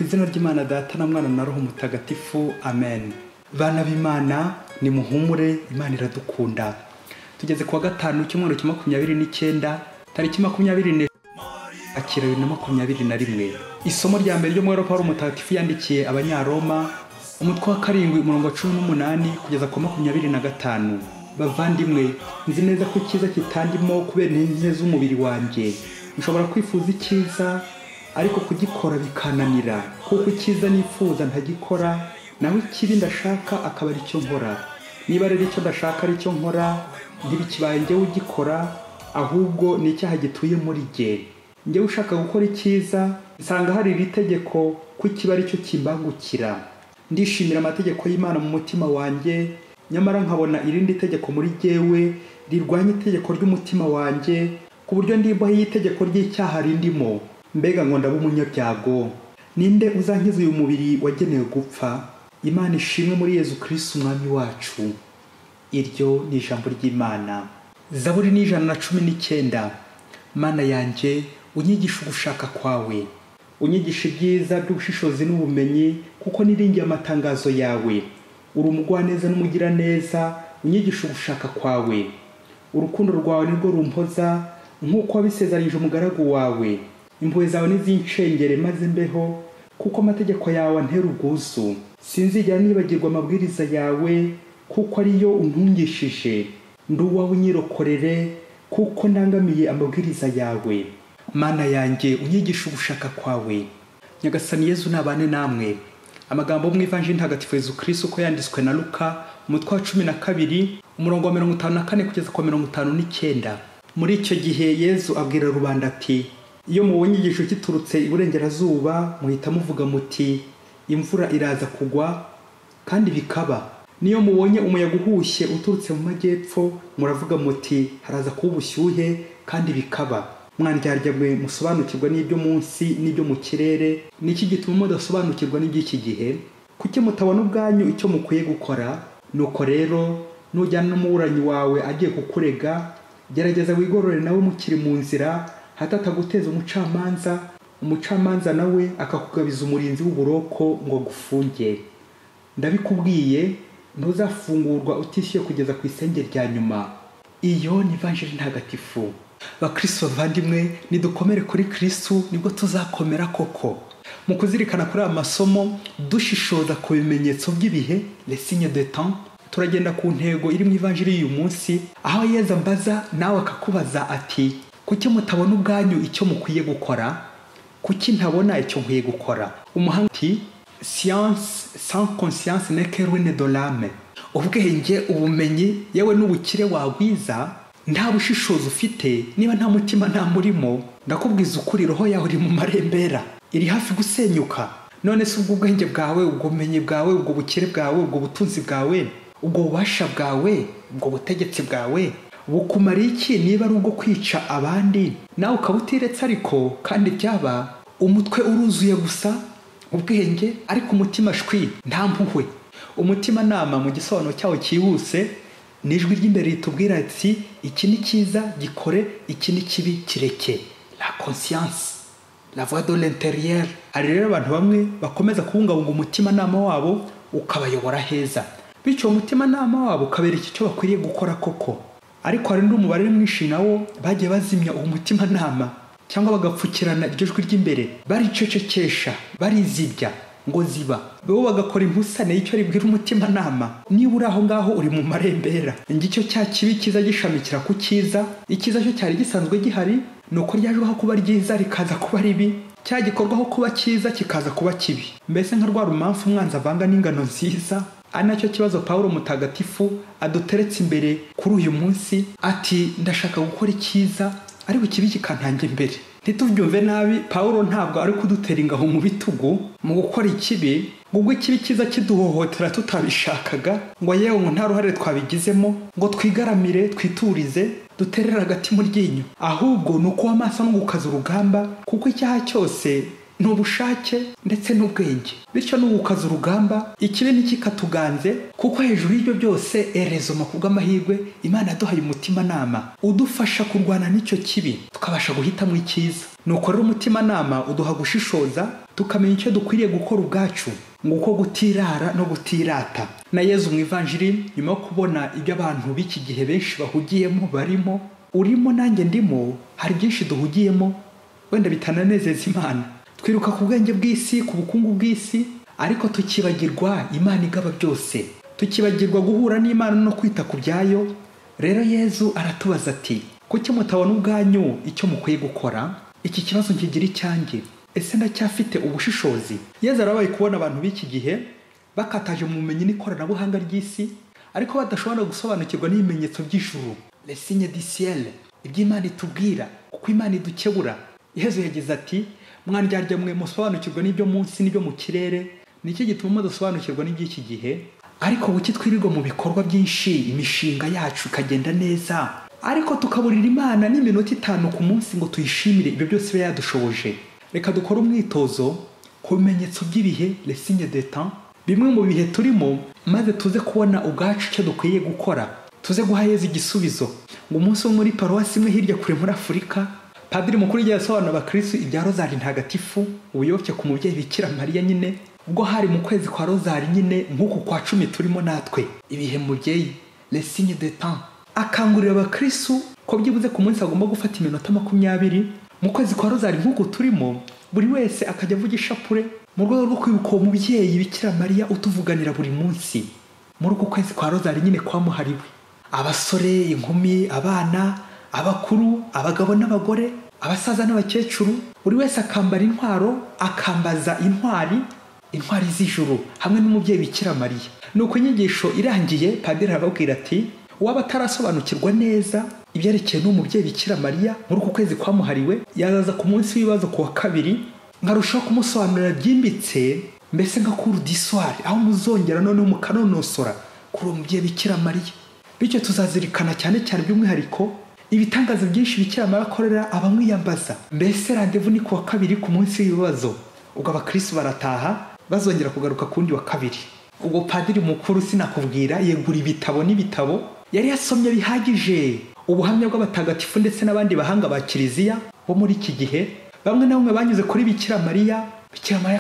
Ku izina ry'Imana Data na Mwana na Roho Mutagatifu, amen. Bana b'Imana, ni muhumure, Imana iradukunda. Tugeze kuwa gatanu cy'umwaka wa 2029, tariki 24 Akira 2021. Isomo rya mbere ryo mu Pawulo Mutagatifu yandikiye Abanyaroma, umutwe wa 7 umurongo wa 18 kugeza ku 25. Bavandimwe, nzi neza ko icyiza kitandimo kubera intege z'umubiri wanjye. Nshobora kwifuza icyiza ariko kugikora bikananira, kuko icyiza nifuza ntagikora, naho ikibi ndashaka akaba ari cyo nkora. Niba rero icyo ndashaka ari cyo nkora, ntibikibaye njyewe ugikora, ahubwo ni icyaha gituye muri jye. Njyewe ushaka gukora icyiza, nsanga hari iri tegeko ko ikiba ari cyo kimbangukira. Ndishimira amategeko y'Imana mu mutima wanjye, nyamara nkabona irindi tegeko muri jyewe rirwanya itegeko ry'umutima wanjye, ku buryo ndimbaho itegeko ry'icyaha rindimo. Mbega ngo ndaba umunyabyago. Ninde uzankiza uyu mubiri wagenewe gupfa? Imana ishimwe muri Yezu Kristo umwami wacu. Iryo ni ijambo ry'Imana. Zaburi ni 119. Mana yanjye, unyigisha ugushaka kwawe, unyigisha ibyiza by'ubushishozi n'ubumenyi, kuko niringiye amatangazo yawe. Uri umugwaneza n'umugiraneza, unyigisha ugushaka kwawe. Urukundo rwawe nirwo rumpoza, nk'uko wabisezeranyije umugaragu wawe. Impuhwe zawe nizinshengere maze mbeho, kuko amategeko yawe antera ubwuzu. Sinzigera nibagirwa amabwiriza yawe, kuko ariyo untungishije. Ndi uwawe unyirokorere, kuko ndangamiye amabwiriza yawe. Mana yanjye, unyigisha ugushaka kwawe. Nyagasani Yezu nabane namwe. Amagambo mu Ivanjili ntagatifu Yezu Kristo uko yanditswe na Luka, umutwe wa 12 umurongo wa 54 kugeza ku 59. Muri icyo gihe Yezu abwira rubanda ati: iyo mubonye igicu kiturutse iburengerazuba, muhita muvuga muti imvura iraza kugwa, kandi bikaba. Niyo mubonye umuyaga uhushye uturutse mu majyepfo, muravuga muti haraza kuba ubushyuhe, kandi bikaba. Mwandyarya mwe musobanukirwa n'ibyo munsi n'ibyo mu kirere, niki gituma mudasobanukirwa n'iby'iki gihe? Kuki mutabona ubwanyu icyo mukwiye gukora? Nuko rero nujyana n'umuburanyi wawe agiye kukurega, gerageza wigorore nawe mukiri mu nzira, hatataguteza umucamanza nawe akakugabiza umurinzi w'uburoko ngo gufunge. Ndabikubwiye, ntuzafungurwa utishyuye kugeza ku isenge rya nyuma. Iyo ni Ivanjili ntagatifu. Bakristo bavandimwe, nidukomere kuri Kristo, nibwo tuzakomera koko. Mu kuzirikana kuri aya masomo, dushishoza ku bimenyetso by'ibihe, les signes de temps, turagenda ku ntego iri mu Ivanjili y'uyu munsi, aho Yezu ambaza nawe akakubaza ati: kuki mutabona ubwanyu icyo mukwiye gukora? Kuki ntabona icyo nkwiye gukora? Umuhanga ati: science sans conscience n'est que ruine de l'âme. Ubwenge, ubumenyi, yewe n'ubukire wagwiza, nta bushishozi ufite, niba nta mutima nta murimo, ndakubwiza ukuri, roho yawe iri mu marembera, iri hafi gusenyuka. None se ubwo ubwenge bwawe, ubwo bumenyi bwawe, ubwo bukire bwawe, ubwo butunzi bwawe, ubwo bubasha bwawe, ubwo butegetsi bwawe bukumara iki niba ari ubwo kwica abandi, nawe ukabutiretse? Ariko kandi byaba umutwe uruzuye gusa ubwenge, ariko umutima shwi nta mpuhwe. Umutima nama mu gisobanuro cyawo cyihuse, nijwi ry'imbere ritubwira ati: iki ni cyiza gikore, iki ni kibi kireke. La conscience, la voix de l'intérieur. Ari rero abantu bamwe bakomeza kubungabunga umutima nama wabo ukabayobora heza, bityo umutima nama wabo ukabereka icyo bakwiriye gukora koko. Ariko hari n'umubare mwinshi nawo bagiye bazimya uwo mutima nama, cyangwa bagapfukirana iryo jwi ry'imbere, baricecekesha, barizibya ngo ziba, bo bagakora impusane y'icyo ribwira umutima nama. Niba uri aho ngaho uri mu marembera, ngicyo cya kibi kiza gishamikira ku cyiza. Icyiza cyo cyari gisanzwe gihari, nuko ryajeho kuba ryiza rikaza kuba ribi, cya gikorwaho kuba cyiza kikaza kuba kibi. Mbese nka rwa rumamfu umwanzi avanga n'ingano nziza. Ari nacyo kibazo Pawulo Mutagatifu aduteretse imbere kuri uyu munsi, ati: ndashaka gukora icyiza, ariko ikibi kikantanga imbere. Ntitubyumve nabi, Pawulo ntabwo ari kudutera ingabo mu bitugu mu gukora ikibi, ubwo ikibi kiza kiduhohotera tutabishakaga, ngo yewe ngo nta ruhare twabigizemo, ngo twigaramire, twiturize, duterera agati mu ryinyo. Ahubwo ni ukuba maso no gukaza urugamba, kuko icyaha cyose n'ubushake ndetse n'ubwenge. Bityo n'ugukaza urugamba ikibi ntikikatuganze, kuko hejuru y'ibyo byose erezoma kubw'amahirwe Imana yaduhaye umutimanama udufasha kurwana n'icyo kibi tukabasha guhitamo icyiza. Nuko rero umutimanama uduha gushishoza tukamenya icyo dukwiriye gukora ubwacu, nguko gutirara no gutirata. Na Yezu mu ivanjiri nyuma yo kubona ibyo abantu b'iki gihe benshi bahugiyemo barimo, urimo nanjye ndimo, hari byinshi duhugiyemo wenda bitananezeza Imana. Twiruka ku bwenge bw'isi, ku bukungu bw'isi, ariko tukibagirwa Imana igaba byose, tukibagirwa guhura n'Imana no kwita ku byayo. Rero Yezu aratubaza ati, kuki mutabona ubwanyu icyo mukwiye gukora? Iki kibazo nkigira icyanjye, ese ndacyafite ubushishozi? Yezu arabaye kubona abantu b'iki gihe bakataje mu bumenyi n'ikoranabuhanga ry'isi, ariko badashobora gusobanukirwa n'ibimenyetso by'ijuru, les signes du ciel, iby'Imana itubwira, kuko Imana idukebura. Yezu yagize ati, mwandyarya mwe musobanukirwa n'ibyo munsi n'ibyo mu kirere, nicyo gituma dusobanukirwa n'iby'iki gihe. Ariko buki twirirwa mu bikorwa byinshi, imishinga yacu ikagenda neza, ariko tukaburira Imana n'iminota 5 ku munsi ngo tuyishimire ibyo byose biba yadushoboje. Reka dukore umwitozo ku bimenyetso by'ibihe, les signes des temps, bimwe mu bihe turimo, maze tuze kubona ubwacu icyo dukwiye gukora, tuze guha Yezu igisubizo. Ngo umunsi wo muri paruwasi imwe hirya kure muri Afurika, Padiri mukuru yagiye asobanura abakristo ibya rozari ntagatifu, ubuyoboke ku mubyeyi Bikira Mariya nyine, ubwo hari mu kwezi kwa rozari nyine nk'uku kwa 10 turimo natwe, ibihe mubyeyi, les signes des temps. Akangurira abakristo ko byibuze ku munsi agomba gufata iminota 20 mu kwezi kwa rozari nk'uko turimo, buri wese akajya avugisha pure mu rwego rwo kwibuka uwo mubyeyi Bikira Mariya utuvuganira buri munsi muri uko kwezi kwa rozari nyine kwamuhariwe. Abasore, inkumi, abana, abakuru, abagabo n'abagore, abasaza n'abakecuru, buri wese akambara intwaro, akambaza intwari z'ijuru hamwe n'umubyeyi Bikira Mariya. Nuko inyigisho irangiye, Padiri arababwira ati, waba atarasobanukirwa neza ibyerekeye n'umubyeyi Bikira Mariya muri uko kwezi kwamuhariwe, yazaza ku munsi w'ibibazo ku wa 2 nkarushaho kumusobanurira byimbitse, mbese nka cours du soir, aho muzongera noneho mukanonosora kuri uwo mubyeyi Bikira Mariya. Bityo tuzazirikana cyane cyane by'umwihariko ibitangaza byinshi Bikira Mariya akorera abamwiyambaza. Mbese rendezvous ni ku wa 2 ku munsi w'ibibazo, ubwo abakristo barataha bazongera kugaruka kundi wa 2. Ubwo Padiri mukuru sinakubwira yegura ibitabo n'ibitabo, yari yasomye bihagije ubuhamya bw'abatagatifu ndetse n'abandi bahanga ba Kiliziya bo muri iki gihe, bamwe na bamwe banyuze kuri Bikira Mariya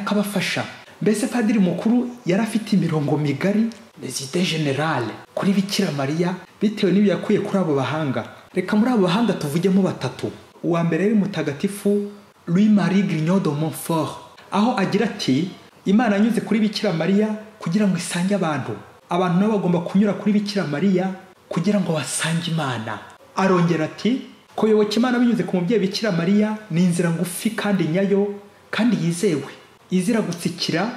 akabafasha. Mbese Padiri mukuru yari afite imirongo migari, les idées générales kuri Bikira Mariya bitewe n'ibyo yakuye kuri abo bahanga. Reka muri abo bahanga tuvugemo 3. Uwa mbere ari mutagatifu Louis-Marie Grignon de Montfort, aho agira ati, Imana yanyuze kuri Bikira Mariya kugira ngo isange abantu nabo bagomba kunyura kuri Bikira Mariya kugira ngo basange Imana. Arongera ati, kuyoboka Imana binyuze ku mubyeyi Bikira Mariya ni inzira ngufi kandi nyayo kandi yizewe, izira gutsikira,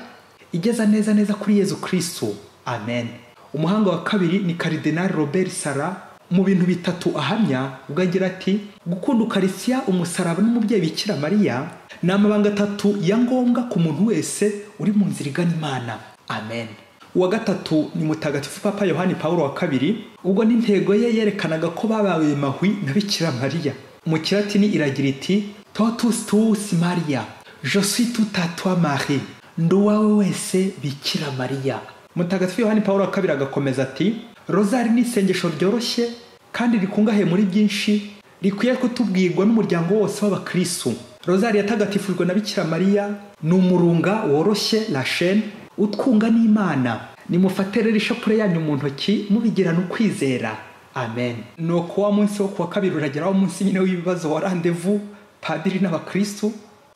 igeza neza kuri Yezu Kristo. Amen. Umuhanga wa 2 ni Cardinal Robert Sarah, mu bintu 3 ahamya, ugagira ati, gukunda Ukarisiya, umusaraba n'umubyeyi Bikira Mariya ni amabanga 3 ya ngombwa ku muntu wese uri mu nzira igana Imana. Amen. Uwa 3 ni mutagatifu Papa Yohani Paulo wa 2, ubwo n'intego ye yerekanaga ko babaye mahwi na Bikira Mariya. Mu Kilatini iragira iti, totus tuus Maria, je suis tout à toi Marie, nduwawe wese Bikira Mariya. Mutagatifu Yohani Paulo wa 2 agakomeza ati, rozari ni isengesho ryoroshye kandi rikungahaye muri byinshi, rikwiye kutubwirwa n'umuryango wose w'abakristo. Rozari yatagatifujwe na Bikira Mariya ni umurunga woroshye, la chaîne utwunga n'Imana. Nimufate rero ishapure yanyu mu ntoki mubigirana ukwizera. Amen. Nuko wa munsi wo kuwa 2 uragera wa munsi nyine w'ibibazo wa rendezvous Padiri n'abakristo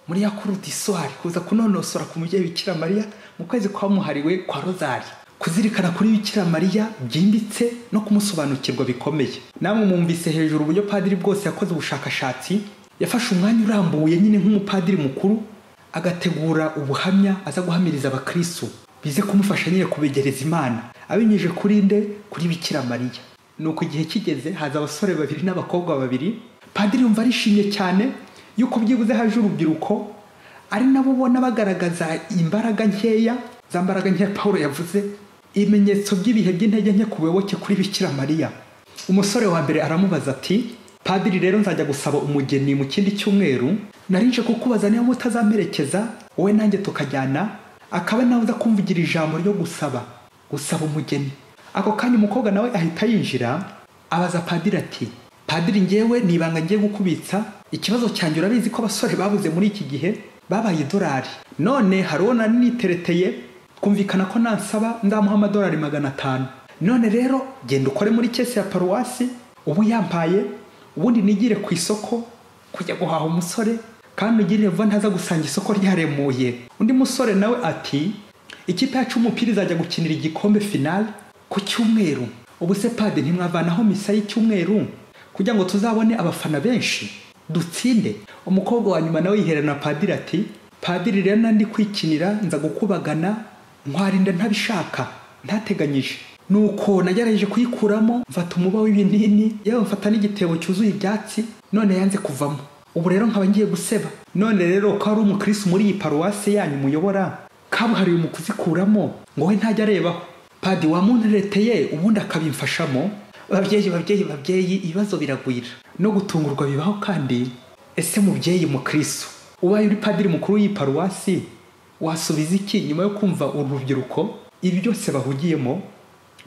muri ya cours du soir, kuza kunonosora ku mubyeyi Bikira Mariya mu kwezi kwamuhariwe kwa rozari, kuzirikana kuri Bikira Mariya byimbitse no kumusobanukirwa bikomeye. Namwe mwumvise hejuru uburyo Padiri bwose yakoze ubushakashatsi, yafashe umwanya urambuye nyine nk'umupadiri mukuru, agategura ubuhamya aza guhamiriza abakristo bize kumufasha nyine kubegereza Imana, abinyuje kuri Bikira Mariya. Nuko igihe kigeze, haza abasore 2 n'abakobwa 2. Padiri yumva arishimye cyane yuko byibuze haje urubyiruko, ari nabo ubona bagaragaza imbaraga nkeya, za mbaraga nkeya Paulo yavuze, ibimenyetso by'ibihe by'intege nke ku buyoboke kuri Bikira Mariya. Umusore wa mbere aramubaza ati, padiri rero nzajya gusaba umugeni mu kindi cyumweru, narinje kukubaza niba mutazamperekeza wowe nanjye tukajyana, akaba nawe uza kumvugira ijambo ryo gusaba umugeni. Ako kanya umukobwa nawe ahita yinjira abaza padiri ati, padiri njyewe nibanga ngiye gukubitsa, ikibazo cyanjye urabizi ko abasore babuze muri iki gihe babaye idolari, none hari uwo nari nitereteye twumvikana ko nansaba ndamuha amadolari 500, none rero genda ukore muri kesi ya paruwasi ubu yampaye, ubundi nigire ku isoko kujya guhaha umusore, kandi ugirire vuba ntaza gusanga isoko ryaremuye. Undi musore nawe ati, ikipe yacu umupira izajya gukinira igikombe final ku cyumweru, ubu se padiri ntimwavanaho misa y'icyumweru kugira ngo tuzabone abafana benshi dutsinde? Umukobwa wa nyuma nawe yiherana padiri ati, padiri rero nandi kwikinira nza gukubagana nkwarinda ntabishaka ntateganyije, nuko nagerageje kuyikuramo mfata umuba w'ibinini yewe mfata n'igitebo cyuzuye ibyatsi, none yanze kuvamo, ubu rero nkaba ngiye guseba. None rero ko ari umukristo muri iyi paruwasi yanyu muyobora kabuhariwe mu kuzikuramo ngo we ntajya arebaho, padi wamuntereteye ubundi akabimfashamo? Babyeyi ibibazo biragwira no gutungurwa bibaho. Kandi ese mubyeyi mukristo ubaye uri padiri mukuru w'iyi paruwasi wasubiza iki nyuma yo kumva urubyiruko ibi byose bahugiyemo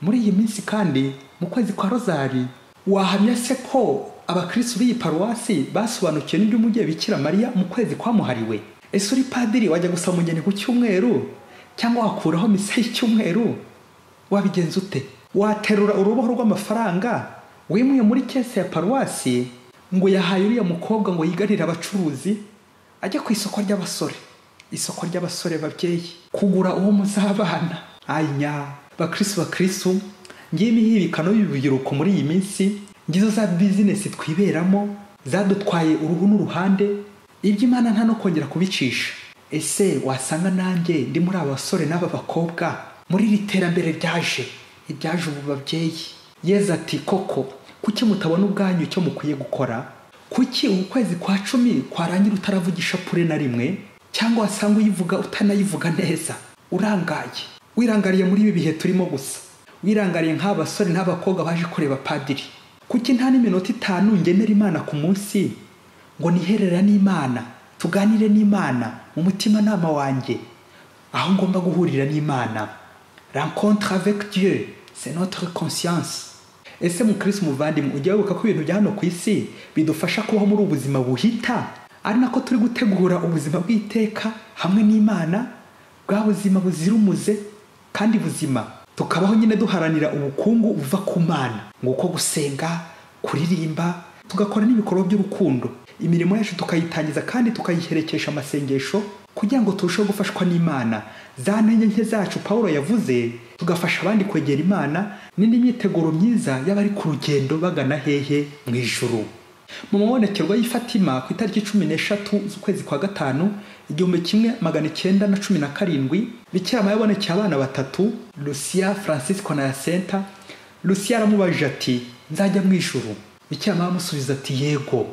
muri iyi minsi kandi mu kwezi kwa rozari? Wahamya se ko abakristo b'iyi paruwasi basobanukiwe n'iby'umubyeyi Bikira Mariya mu kwezi kwamuhariwe? Ese uri padiri wajya gusaba umugeni ku cyumweru cyangwa wakuraho misa y'icyumweru? Wabigenza ute? Waterura uruboho rw'amafaranga wimuye muri kese ya paruwasi ngo yahaye uriya mukobwa ngo yigarire abacuruzi ajya ku isoko ry'abasore? Isoko ry'abasore babyeyi, kugura uwo muzabana. Anya bakristo ngiye imihibikano y'urubyiruko muri iyi minsi, ngizo za business twiberamo zadutwaye uruhu n'uruhande, iby'Imana nta no kongera kubicisha. Ese wasanga nanjye ndi muri abasore n'aba bakobwa muri literambere ryaje ubu babyeyi? Yezu ati, koko kuki mutabona ubwanyu cyo mukwiye gukora? Kuki ukwezi kwa 10 kwarangira utaravugisha pure na rimwe, cyangwa wasanga uyivuga utanayivuga neza? Urangaye, wirangariye muri ibi bihe turimo gusa, wirangariye nk'abasore n'abakobwa baje kureba padiri. Kuki nta n'iminota 5 ngenera Imana ku munsi ngo niherera n'Imana, tuganire n'Imana mu mutima nama wanjye, aho ngomba guhurira n'Imana? Rencontre avec Dieu, c'est notre conscience. Ese mukristo muvandimwe ujya wibuka ko ibintu bya hano ku isi bidufasha kubaho muri ubuzima buhita, ari nako turi gutegura ubuzima bw'iteka hamwe n'Imana, bwa buzima buzira umuze kandi buzima, tukabaho nyine duharanira ubukungu buva ku Mana, nguko gusenga, kuririmba, tugakora n'ibikorwa by'urukundo, imirimo yacu tukayitangiza kandi tukayiherekesha amasengesho kugira ngo turusheho gufashwa n'Imana. Za ntege nke zacu Paulo yavuze tugafasha abandi kwegera Imana, n'indi myiteguro myiza y'abari ku rugendo bagana hehe mu ijuru. Mu mabonekerwa y'i Fatima ku itariki 13 z'ukwezi kwa 5 1917 Bikira Mariya yabonekeye abana batatu, Lucia, Francisco na Jacinta. Lucia aramubajije ati, nzajya mu ijuru? Bikira Mariya amusubiza ati, yego.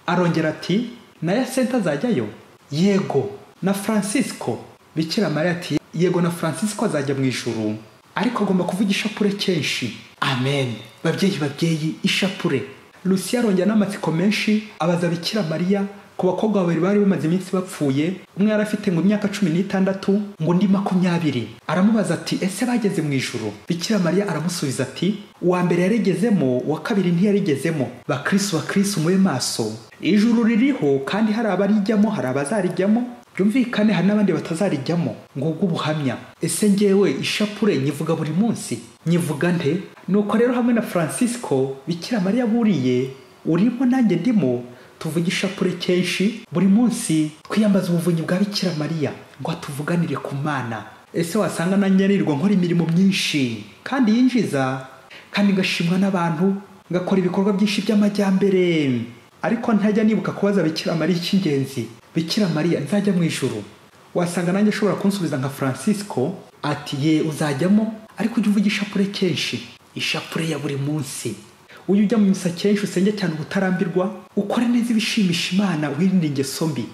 Arongera ati, na Jacinta azajyayo? Yego. Na Francisco? Bikira Mariya ati, yego, na Francisco azajya mu ijuru, ariko agomba kuvugisha pure kenshi. Amen. Babyeyi ishapure. Lucia arongera n'amatsiko menshi abaza Bikira Mariya ku bakobwa babiri bari bamaze iminsi bapfuye, umwe yari afite ngo imyaka 16 ngo undi 20. Aramubaza ati, ese bageze mu ijuru? Bikira Mariya aramusubiza ati, uwa mbere yarigezemo, uwa kabiri ntiyarigezemo. Bakristo mube maso, ijuru ririho kandi hari abarijyamo hari abazarijyamo, byumvikane hari n'abandi batazarijyamo. Ngubwo ubuhamya. Ese njyewe ishapure nyivuga buri munsi? Nyivuga nte? Nuko rero hamwe na Francisco Bikira Mariya buriye urimo nanjye ndimo, tuvugisha pure kenshi buri munsi, twiyambaza ubuvunyi bwa Bikira Mariya ngo atuvuganire ku Mana. Ese wasanga nanjye nirirwa nkora imirimo myinshi kandi yinjiza, kandi ngashimwa n'abantu, ngakora ibikorwa byinshi by'amajyambere, ariko ntajya nibuka kubaza Bikira Mariya icy'ingenzi, Bikira Mariya nzajya mu ijuru? Wasanga nanjye ashobora kunsubiza nka Francisco ati, ye uzajyamo, ariko ujye uvugisha pure kenshi. Ishapure ya buri munsi, ujye ujya mu misa kenshi, usenge cyane ubutarambirwa, ukore neza ibishimisha Imana, wirinde ingeso mbi,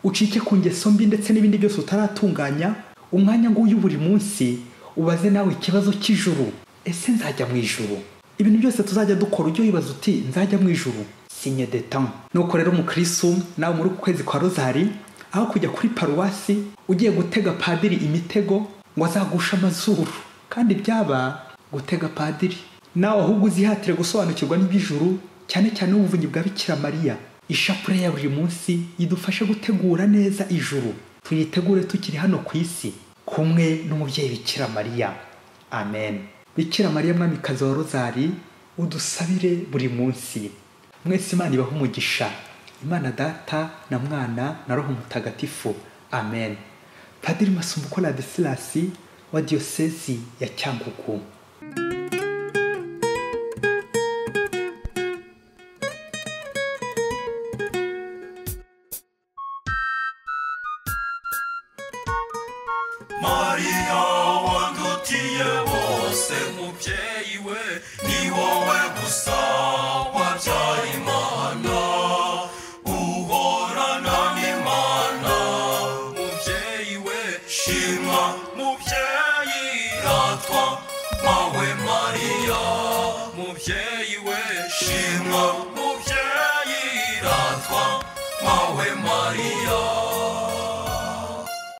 ucike ku ngeso mbi ndetse n'ibindi byose utaratunganya. Umwanya nguyu buri munsi ubaze nawe ikibazo cy'ijuru, ese nzajya mu ijuru? Ibintu byose tuzajya dukora ujye wibaza uti, nzajya mu ijuru? signe de temps. Nuko rero umukristo nawe muri uku kwezi kwa rozari aho kujya kuri paruwasi ugiye gutega padiri imitego ngo azagusha amazuru, kandi byaba gutega padiri, nawe ahubwo uzihatire gusobanukirwa n'iby'ijuru, cyane cyane n'ubuvunyi bwa Bikira Mariya. Ishapure ya buri munsi idufasha gutegura neza ijuru, tuyitegure tukiri hano ku isi kumwe n'umubyeyi Bikira Mariya. Amen. Bikira Mariya mwamikazi wa rozari, udusabire buri munsi. Mwese Imana ibahe umugisha, Imana Data na Mwana na Roho Mutagatifu. Amen. Padiri Masumbuko Ladislas wa Diocese ya Cyangugu. Maria wandutiye bose mubyeyi we, ni wowe gusa wabyaye Imana, uhorana n'Imana. Mubyeyi we shimwa, mubyeyi ratwa mawe Maria. Mubyeyi we shimwa, mubyeyi ratwa mawe Maria.